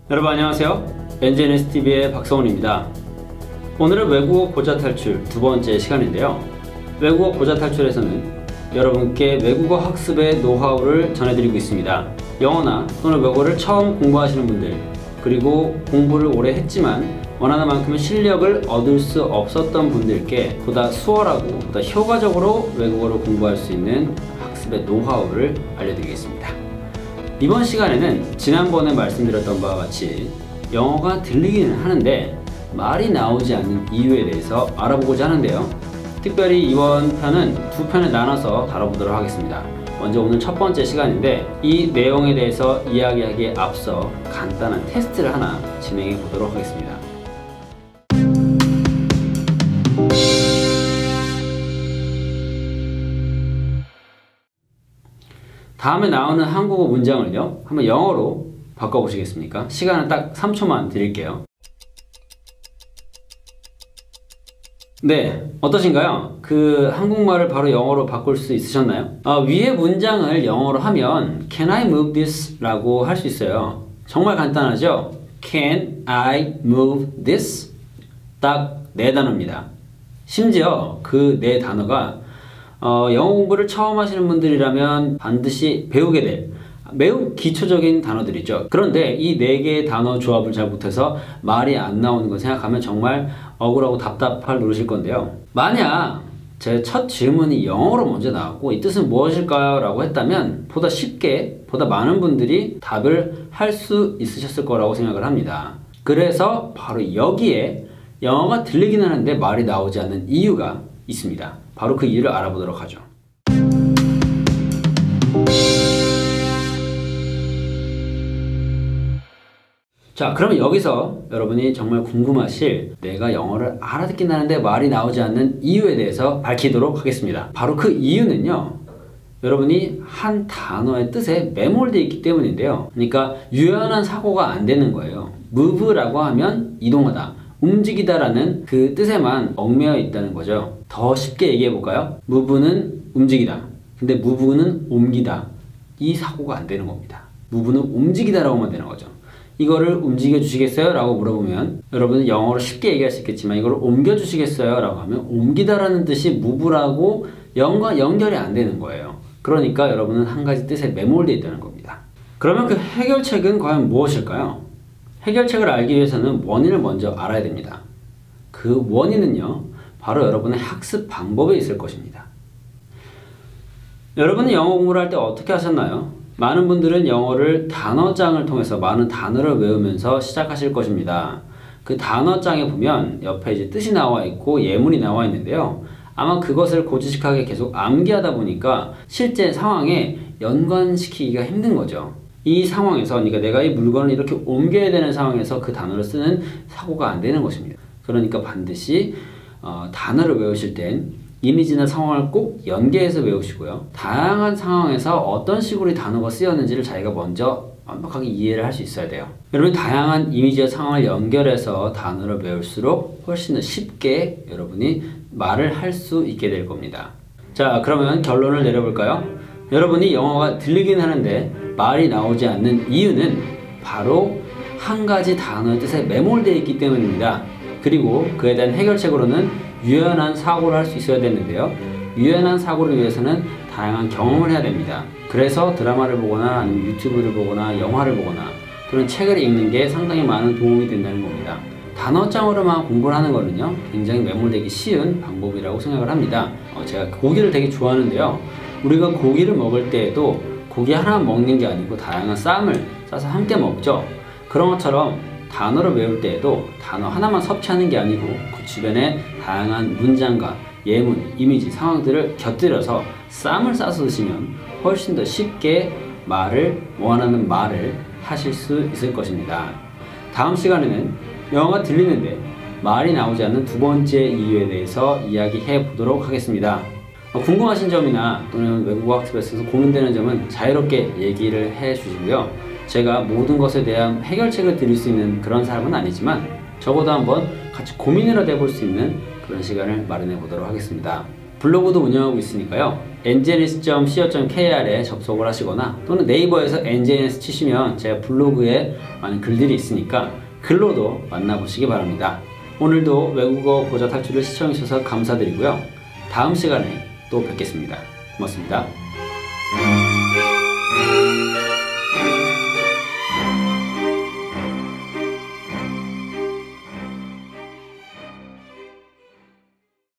여러분 안녕하세요. NGNSTV의 박성훈입니다. 오늘은 외국어 고자 탈출 두 번째 시간인데요. 외국어 고자 탈출에서는 여러분께 외국어 학습의 노하우를 전해드리고 있습니다. 영어나 또는 외국어를 처음 공부하시는 분들, 그리고 공부를 오래 했지만 원하는 만큼의 실력을 얻을 수 없었던 분들께 보다 수월하고 보다 효과적으로 외국어를 공부할 수 있는 학습의 노하우를 알려드리겠습니다. 이번 시간에는 지난번에 말씀드렸던 바와 같이 영어가 들리기는 하는데 말이 나오지 않는 이유에 대해서 알아보고자 하는데요. 특별히 이번 편은 두 편에 나눠서 다뤄보도록 하겠습니다. 먼저 오늘 첫 번째 시간인데 이 내용에 대해서 이야기하기에 앞서 간단한 테스트를 하나 진행해 보도록 하겠습니다. 다음에 나오는 한국어 문장을요, 한번 영어로 바꿔보시겠습니까? 시간은 딱 3초만 드릴게요. 네, 어떠신가요? 그 한국말을 바로 영어로 바꿀 수 있으셨나요? 위에 문장을 영어로 하면 Can I move this? 라고 할 수 있어요. 정말 간단하죠? Can I move this? 딱 네 단어입니다. 심지어 그 네 단어가 영어 공부를 처음 하시는 분들이라면 반드시 배우게 될 매우 기초적인 단어들이죠. 그런데 이 네 개의 단어 조합을 잘 못해서 말이 안 나오는 거 생각하면 정말 억울하고 답답할 노릇일 건데요. 만약 제 첫 질문이 영어로 먼저 나왔고 이 뜻은 무엇일까요? 라고 했다면 보다 쉽게, 보다 많은 분들이 답을 할 수 있으셨을 거라고 생각을 합니다. 그래서 바로 여기에 영어가 들리긴 하는데 말이 나오지 않는 이유가 있습니다. 바로 그 이유를 알아보도록 하죠. 자, 그러면 여기서 여러분이 정말 궁금하실 내가 영어를 알아듣긴 하는데 말이 나오지 않는 이유에 대해서 밝히도록 하겠습니다. 바로 그 이유는요, 여러분이 한 단어의 뜻에 매몰되어 있기 때문인데요. 그러니까 유연한 사고가 안 되는 거예요. move라고 하면 이동하다, 움직이다 라는 그 뜻에만 얽매여 있다는 거죠. 더 쉽게 얘기해 볼까요? move는 움직이다, 근데 move는 옮기다, 이 사고가 안 되는 겁니다. move는 움직이다 라고만 되는 거죠. 이거를 움직여 주시겠어요? 라고 물어보면 여러분은 영어로 쉽게 얘기할 수 있겠지만 이걸 옮겨 주시겠어요? 라고 하면 옮기다 라는 뜻이 move라고 연결이 안 되는 거예요. 그러니까 여러분은 한 가지 뜻에 매몰되어 있다는 겁니다. 그러면 그 해결책은 과연 무엇일까요? 해결책을 알기 위해서는 원인을 먼저 알아야 됩니다. 그 원인은요, 바로 여러분의 학습 방법에 있을 것입니다. 여러분이 영어 공부를 할 때 어떻게 하셨나요? 많은 분들은 영어를 단어장을 통해서 많은 단어를 외우면서 시작하실 것입니다. 그 단어장에 보면 옆에 이제 뜻이 나와 있고 예문이 나와 있는데요. 아마 그것을 고지식하게 계속 암기하다 보니까 실제 상황에 연관시키기가 힘든 거죠. 이 상황에서, 그러니까 내가 이 물건을 이렇게 옮겨야 되는 상황에서 그 단어를 쓰는 사고가 안 되는 것입니다. 그러니까 반드시 단어를 외우실 땐 이미지나 상황을 꼭 연계해서 외우시고요. 다양한 상황에서 어떤 식으로 이 단어가 쓰였는지를 자기가 먼저 완벽하게 이해를 할 수 있어야 돼요. 여러분, 다양한 이미지와 상황을 연결해서 단어를 외울수록 훨씬 더 쉽게 여러분이 말을 할 수 있게 될 겁니다. 자, 그러면 결론을 내려볼까요? 여러분이 영어가 들리긴 하는데 말이 나오지 않는 이유는 바로 한 가지 단어의 뜻에 매몰되어 있기 때문입니다. 그리고 그에 대한 해결책으로는 유연한 사고를 할 수 있어야 되는데요. 유연한 사고를 위해서는 다양한 경험을 해야 됩니다. 그래서 드라마를 보거나 아니면 유튜브를 보거나 영화를 보거나 또는 책을 읽는 게 상당히 많은 도움이 된다는 겁니다. 단어장으로만 공부를 하는 거는요, 굉장히 매몰되기 쉬운 방법이라고 생각을 합니다. 제가 고기를 되게 좋아하는데요. 우리가 고기를 먹을 때에도 고기 하나만 먹는 게 아니고 다양한 쌈을 싸서 함께 먹죠. 그런 것처럼 단어를 외울 때에도 단어 하나만 섭취하는 게 아니고 그 주변에 다양한 문장과 예문, 이미지, 상황들을 곁들여서 쌈을 싸서 드시면 훨씬 더 쉽게 원하는 말을 하실 수 있을 것입니다. 다음 시간에는 영어가 들리는데 말이 나오지 않는 두 번째 이유에 대해서 이야기해 보도록 하겠습니다. 궁금하신 점이나 또는 외국어 학습에 있어서 고민되는 점은 자유롭게 얘기를 해 주시고요. 제가 모든 것에 대한 해결책을 드릴 수 있는 그런 사람은 아니지만 적어도 한번 같이 고민이라도 해볼 수 있는 그런 시간을 마련해 보도록 하겠습니다. 블로그도 운영하고 있으니까요. ngns.co.kr에 접속을 하시거나 또는 네이버에서 ngns 치시면 제 블로그에 많은 글들이 있으니까 글로도 만나보시기 바랍니다. 오늘도 외국어 고자 탈출을 시청해주셔서 감사드리고요. 다음 시간에 또 뵙겠습니다. 고맙습니다.